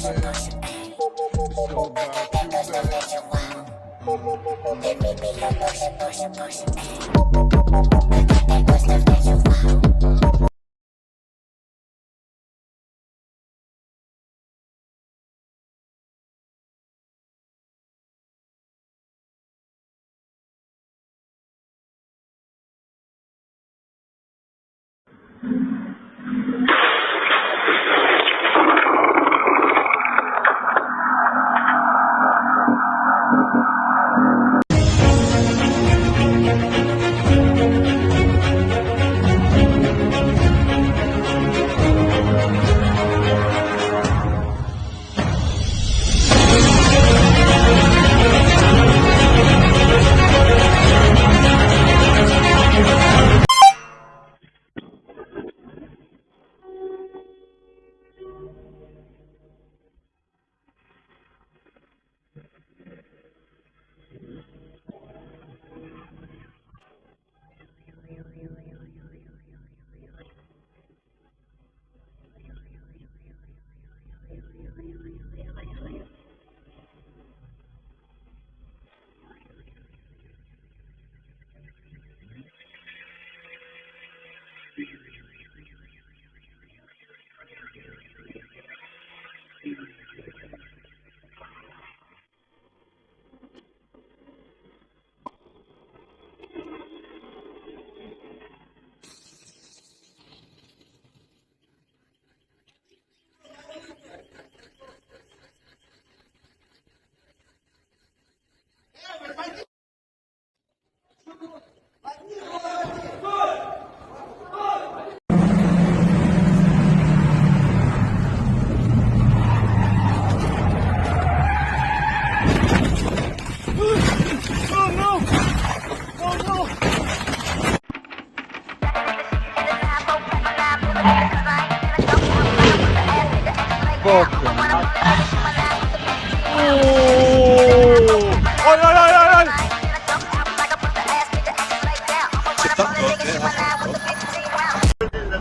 The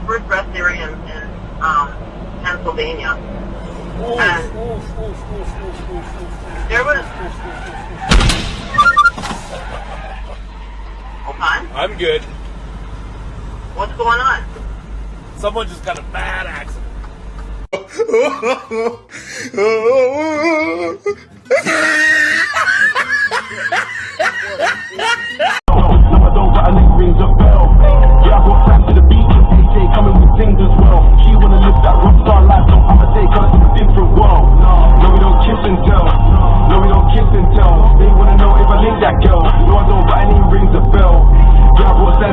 first rest area in Pennsylvania. And there was... Okay. I'm good. What's going on? Someone just got a bad accident.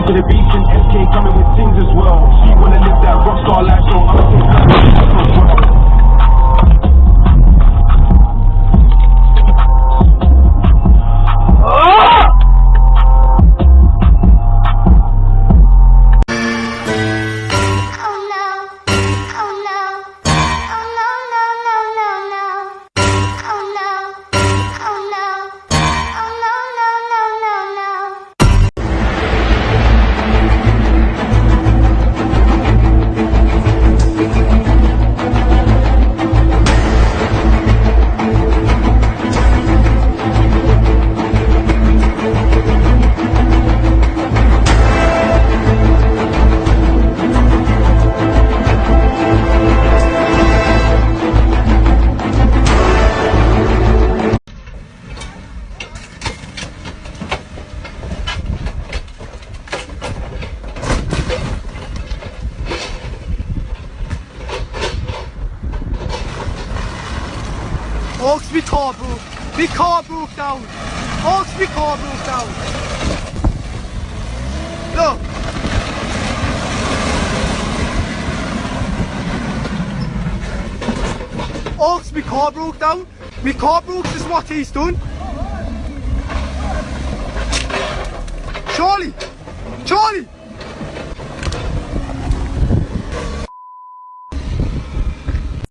To the beach and SK coming with things as well. She wanna live that rockstar life, so I'ma take that. Oaks, my car broke. My car broke down. Oaks, my car broke down. Look. Oaks, my car broke down. My car broke, this is what he's done. Charlie! Charlie!